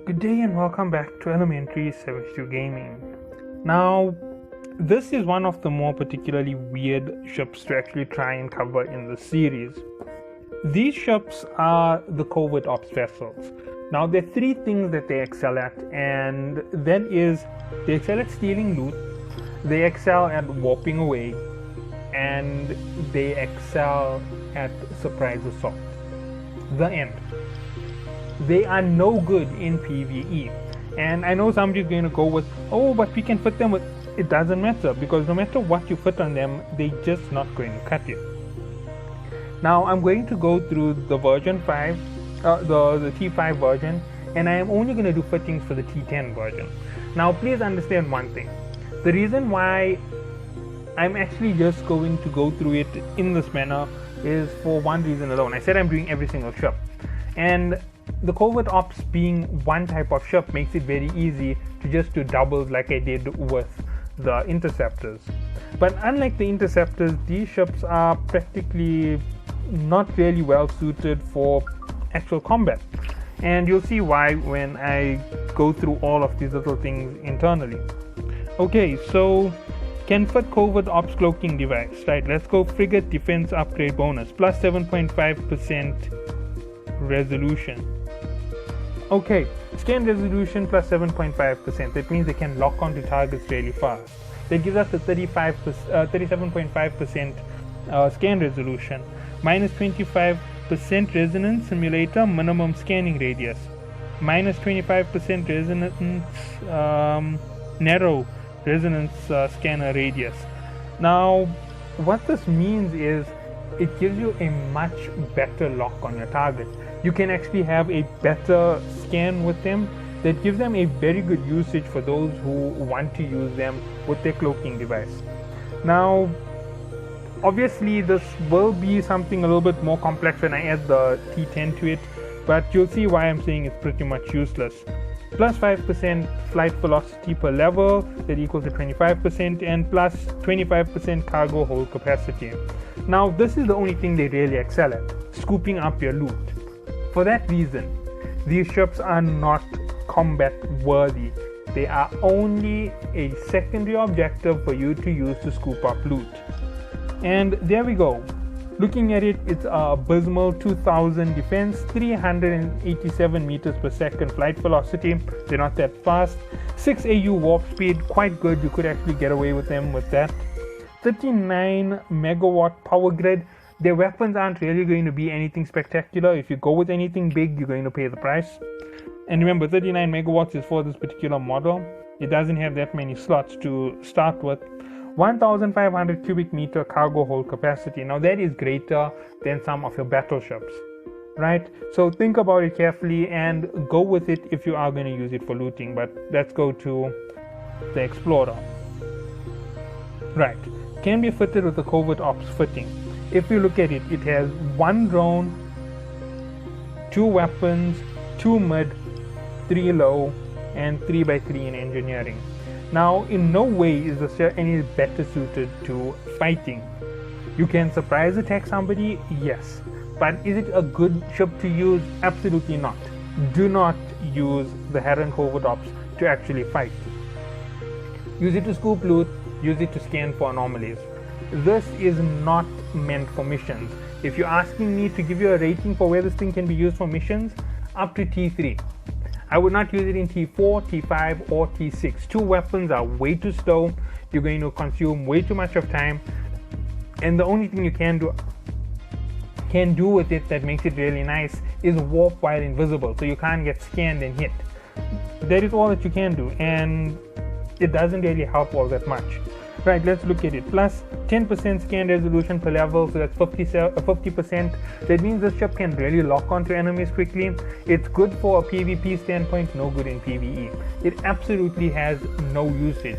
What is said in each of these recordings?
Good day and welcome back to Elementary 72 Gaming. Now, this is one of the more particularly weird ships to actually try and cover in the series. These ships are the covert ops vessels. Now, there are three things that they excel at, and that is they excel at stealing loot, they excel at warping away, and they excel at surprise assault. The end. They are no good in PvE. And I know somebody's going to go with, oh, but we can fit them with, it doesn't matter, because no matter what you fit on them, they're just not going to cut it. Now, I'm going to go through the version 5, the T5 version, and I am only going to do fittings for the T10 version. Now, please understand one thing. The reason why I'm actually just going to go through it in this manner is for one reason alone. I said I'm doing every single ship. And the covert ops being one type of ship makes it very easy to just do doubles like I did with the interceptors. But unlike the interceptors, these ships are practically not really well suited for actual combat. And you'll see why when I go through all of these little things internally. Okay, so can fit covert ops cloaking device. Right, let's go frigate defense upgrade bonus plus 7.5% resolution. Okay, scan resolution plus 7.5%. That means they can lock onto targets really fast. That gives us the 37.5% scan resolution. Minus 25% resonance simulator minimum scanning radius. Minus 25% resonance narrow resonance scanner radius. Now, what this means is it gives you a much better lock on your target. You can actually have a better scan with them that gives them a very good usage for those who want to use them with their cloaking device. Now, obviously this will be something a little bit more complex when I add the T10 to it, but you'll see why I'm saying it's pretty much useless. Plus 5% flight velocity per level, that equals to 25%, and plus 25% cargo hold capacity. Now, this is the only thing they really excel at, scooping up your loot. For that reason, these ships are not combat worthy. They are only a secondary objective for you to use to scoop up loot. And there we go. Looking at it, it's a abysmal 2000 defense, 387 meters per second flight velocity. They're not that fast. 6 AU warp speed, quite good. You could actually get away with them with that. 39 megawatt power grid. Their weapons aren't really going to be anything spectacular. If you go with anything big, you're going to pay the price. And remember, 39 megawatts is for this particular model. It doesn't have that many slots to start with. 1,500 cubic meter cargo hold capacity. Now that is greater than some of your battleships, right? So think about it carefully and go with it if you are going to use it for looting. But let's go to the Explorer. Right, can be fitted with the covert ops fitting. If you look at it, it has one drone, 2 weapons, 2 mid, 3 low, and 3x3 in engineering. Now, in no way is the ship any better suited to fighting. You can surprise attack somebody, yes. But is it a good ship to use? Absolutely not. Do not use the Heron Covert Ops to actually fight. Use it to scoop loot, use it to scan for anomalies. This is not meant for missions. If you're asking me to give you a rating for where this thing can be used for missions, up to T3. I would not use it in T4, T5, or T6. 2 weapons are way too slow. You're going to consume way too much of time. And the only thing you can do with it that makes it really nice is warp while invisible. So you can't get scanned and hit. That is all that you can do. And it doesn't really help all that much. Right, let's look at it. Plus 10% scan resolution per level, so that's 50%. That means this ship can really lock onto enemies quickly. It's good for a PvP standpoint, no good in PvE. It absolutely has no usage.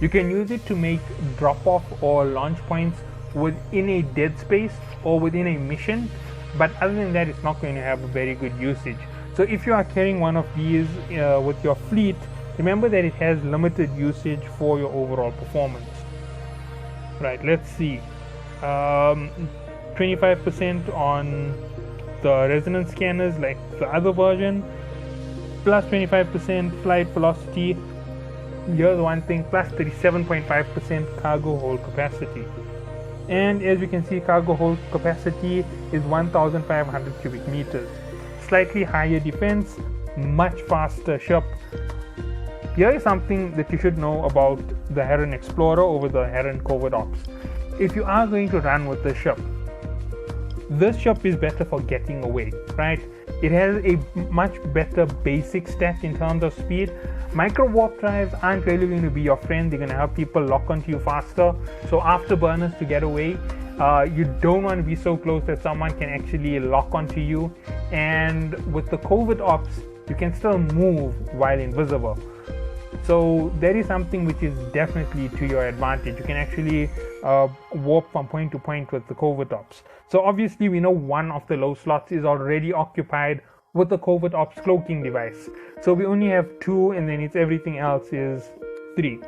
You can use it to make drop-off or launch points within a dead space or within a mission, but other than that, it's not going to have a very good usage. So if you are carrying one of these with your fleet, remember that it has limited usage for your overall performance. Right, let's see. 25% on the resonance scanners like the other version, plus 25% flight velocity. Here's one thing, plus 37.5% cargo hold capacity. And as you can see, cargo hold capacity is 1,500 cubic meters. Slightly higher defense, much faster ship. Here is something that you should know about the Heron Explorer over the Heron Covert Ops. If you are going to run with this ship is better for getting away, right? It has a much better basic stat in terms of speed. Micro warp drives aren't really going to be your friend. They're going to help people lock onto you faster. So afterburners to get away, you don't want to be so close that someone can actually lock onto you. And with the Covert Ops, you can still move while invisible. So that is something which is definitely to your advantage. You can actually warp from point to point with the Covert Ops. So obviously we know one of the low slots is already occupied with the Covert Ops cloaking device. So we only have 2, and then it's everything else is 3.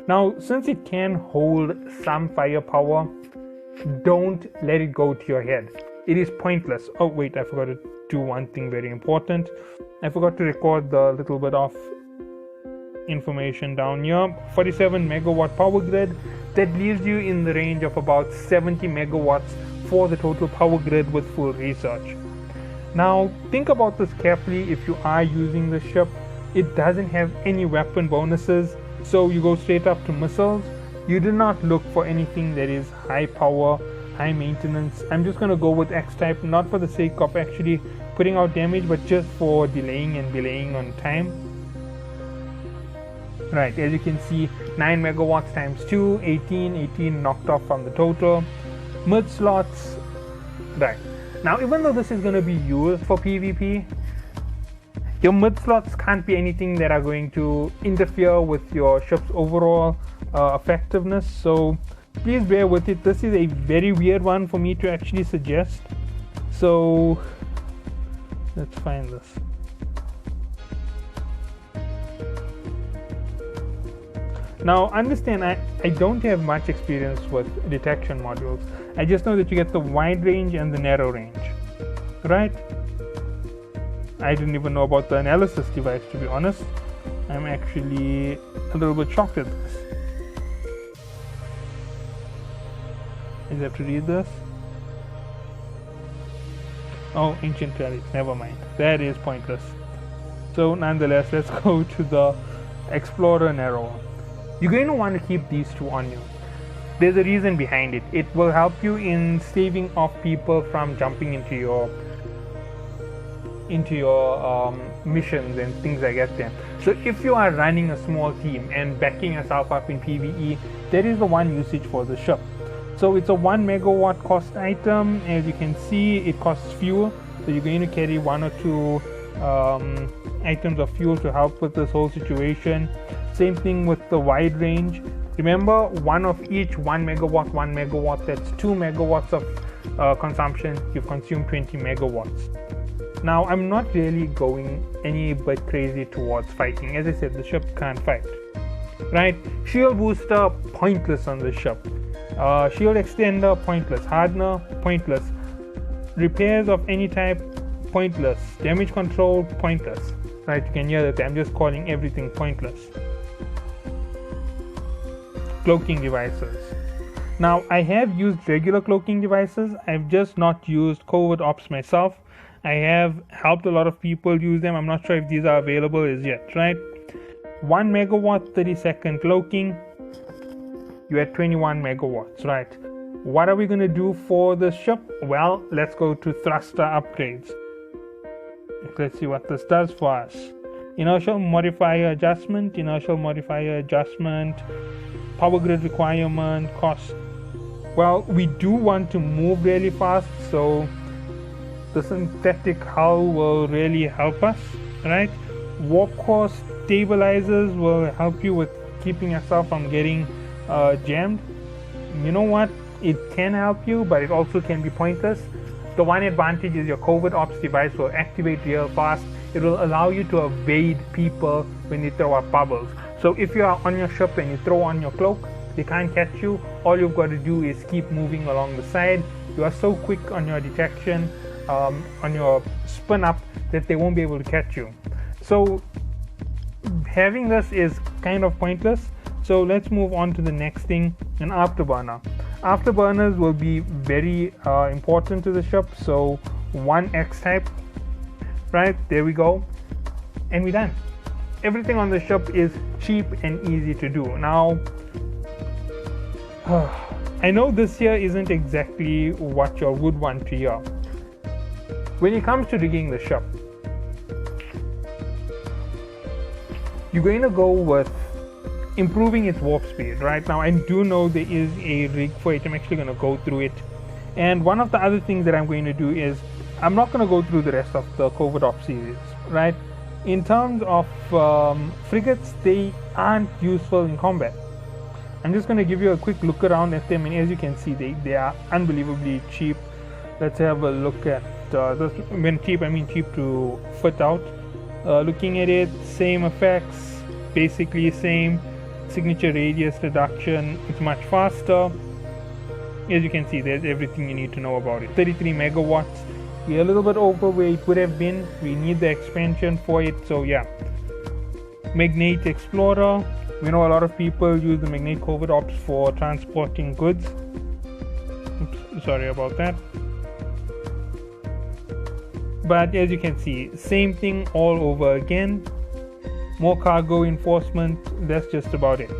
Now, since it can hold some firepower, don't let it go to your head. It is pointless. Oh wait, I forgot to do one thing very important. I forgot to record the little bit of information down here. 47 megawatt power grid, that leaves you in the range of about 70 megawatts for the total power grid with full research. Now think about this carefully. If you are using the ship, it doesn't have any weapon bonuses, so you go straight up to missiles. You do not look for anything that is high power, high maintenance. I'm just going to go with X-type, not for the sake of actually putting out damage, but just for delaying and belaying on time. Right, as you can see, 9 megawatts times 2, 18 knocked off from the total. Mid slots, right. Now, even though this is going to be used for PvP, your mid slots can't be anything that are going to interfere with your ship's overall effectiveness. So please bear with it. This is a very weird one for me to actually suggest. So let's find this. Now understand, I don't have much experience with detection modules. I just know that you get the wide range and the narrow range, right? I didn't even know about the analysis device, to be honest. I'm actually a little bit shocked at this. I just have to read this. Oh, ancient relics, never mind. That is pointless. So nonetheless, let's go to the Explorer Narrow. You're going to want to keep these 2 on you. There's a reason behind it. It will help you in staving off people from jumping into your missions and things like that. So if you are running a small team and backing yourself up in PvE, that is the one usage for the ship. So it's a 1 megawatt cost item. As you can see, it costs fuel, so you're going to carry 1 or 2 items of fuel to help with this whole situation. Same thing with the wide range. Remember, one of each 1 megawatt, that's 2 megawatts of consumption. You've consumed 20 megawatts. Now, I'm not really going any bit crazy towards fighting. As I said, the ship can't fight, right? Shield booster, pointless on the ship. Shield extender, pointless. Hardener, pointless. Repairs of any type, pointless. Damage control, pointless. Right, you can hear that I'm just calling everything pointless. Cloaking devices. Now, I have used regular cloaking devices. I've just not used Covert Ops myself. I have helped a lot of people use them. I'm not sure if these are available as yet, right? 1 megawatt 30-second cloaking. You're at 21 megawatts, right? What are we going to do for the ship? Well, let's go to thruster upgrades. Let's see what this does for us. Inertial modifier adjustment, power grid requirement, cost. Well, we do want to move really fast, so the synthetic hull will really help us, right? Warp core stabilizers will help you with keeping yourself from getting jammed. You know what? It can help you, but it also can be pointless. The one advantage is your Covert Ops device will activate real fast. It will allow you to evade people when they throw up bubbles. So if you are on your ship and you throw on your cloak, they can't catch you. All you've got to do is keep moving along the side. You are so quick on your detection, on your spin up, that they won't be able to catch you. So having this is kind of pointless. So let's move on to the next thing, an afterburner. Afterburners will be very important to the ship. So 1X type, right? There we go. And we're done. Everything on the ship is cheap and easy to do. Now, I know this here isn't exactly what you would want to hear. When it comes to rigging the ship, you're going to go with improving its warp speed. Right now, I do know there is a rig for it. I'm actually going to go through it. And one of the other things that I'm going to do is I'm not going to go through the rest of the Covert Ops series, right? In terms of frigates, they aren't useful in combat. I'm just going to give you a quick look around at them, and as you can see, they are unbelievably cheap. Let's have a look at this. When cheap, I mean cheap to fit out. Looking at it, same effects, basically same. Signature radius reduction, it's much faster. As you can see, there's everything you need to know about it. 33 megawatts. We're a little bit over where it would have been. We need the expansion for it, so yeah. Magnate Explorer. We know a lot of people use the Magnate Covert Ops for transporting goods. Oops, sorry about that. But as you can see, same thing all over again. More cargo enforcement, that's just about it.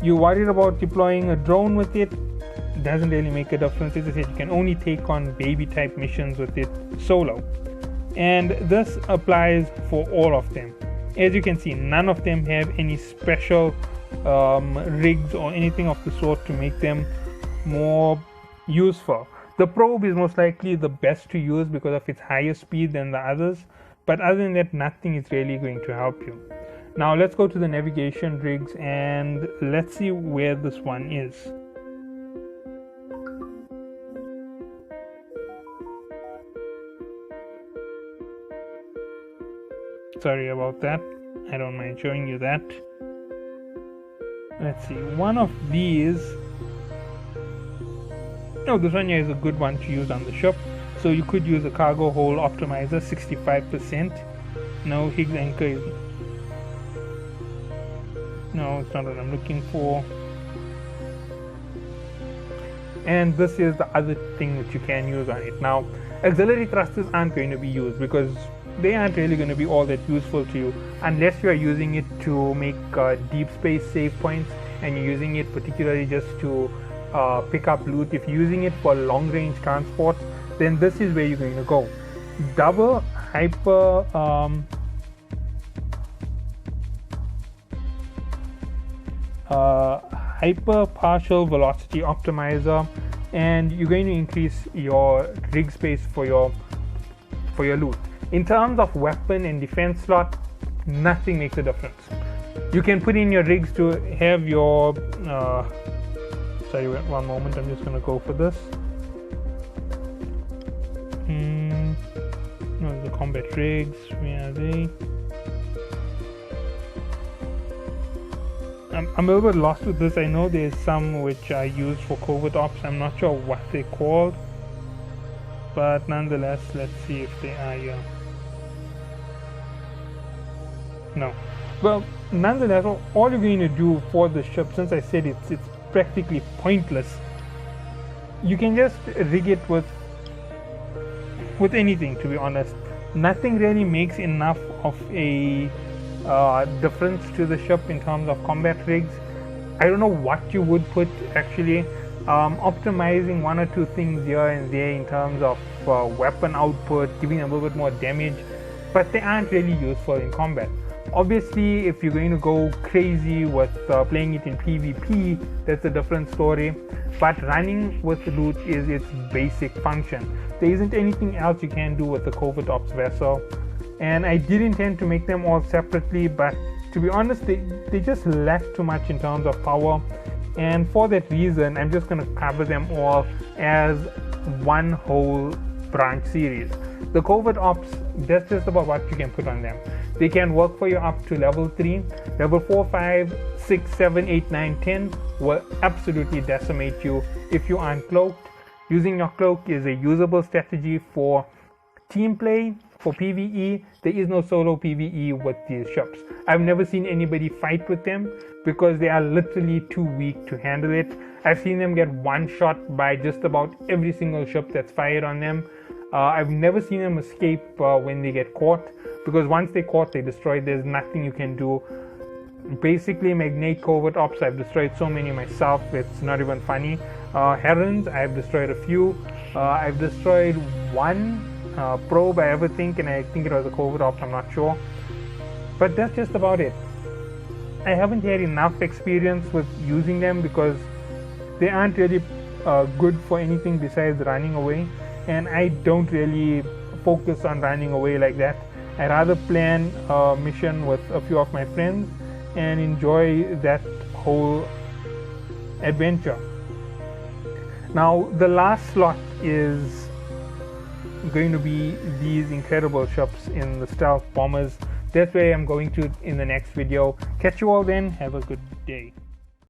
You're worried about deploying a drone with it, doesn't really make a difference. As I said, you can only take on baby type missions with it solo. And this applies for all of them. As you can see, none of them have any special rigs or anything of the sort to make them more useful. The probe is most likely the best to use because of its higher speed than the others, but other than that, nothing is really going to help you. Now let's go to the navigation rigs and let's see where this one is. Sorry about that, I don't mind showing you that. Let's see, one of these, this one here is a good one to use on the ship. So you could use a cargo hold optimizer, 65%. No, Higgs anchor is, no, it's not what I'm looking for. And this is the other thing that you can use on it. Now, auxiliary thrusters aren't going to be used because they aren't really going to be all that useful to you unless you are using it to make deep space save points and you're using it particularly just to pick up loot. If you're using it for long range transport, then this is where you're going to go. Double hyper hyper partial velocity optimizer, and you're going to increase your rig space for your loot. In terms of weapon and defense slot, nothing makes a difference. You can put in your rigs to have your sorry, one moment, I'm just going to go for this. No, the combat rigs, where are they? I'm a little bit lost with this. I know there's some which I use for Covert Ops. I'm not sure what they're called, but nonetheless, let's see if they are here. No. Well, nonetheless, all you're going to do for the ship, since I said it's practically pointless, you can just rig it with anything, to be honest. Nothing really makes enough of a difference to the ship in terms of combat rigs. I don't know what you would put actually. Optimizing one or two things here and there in terms of weapon output, giving a little bit more damage, but they aren't really useful in combat. Obviously, if you're going to go crazy with playing it in PvP, that's a different story, but running with loot is its basic function. There isn't anything else you can do with the Covert Ops vessel, and I did intend to make them all separately, but to be honest, they just lack too much in terms of power, and for that reason, I'm just going to cover them all as one whole branch series. The Covert Ops, that's just about what you can put on them. They can work for you up to level 3. Level 4, 5, 6, 7, 8, 9, 10 will absolutely decimate you if you aren't cloaked. Using your cloak is a usable strategy for team play, For PvE, there is no solo PvE with these ships. I've never seen anybody fight with them because they are literally too weak to handle it. I've seen them get one shot by just about every single ship that's fired on them. I've never seen them escape when they get caught, because once they're caught, they're destroyed. There's nothing you can do. Basically, Magnate Covert Ops, I've destroyed so many myself, it's not even funny. Herons, I've destroyed a few. I've destroyed one probe, I ever think, and I think it was a Covert Ops, I'm not sure. But that's just about it. I haven't had enough experience with using them because they aren't really good for anything besides running away, and I don't really focus on running away like that. I rather plan a mission with a few of my friends and enjoy that whole adventure. Now the last slot is going to be these incredible ships in the stealth bombers. That's where I'm going to in the next video. Catch you all then. Have a good day.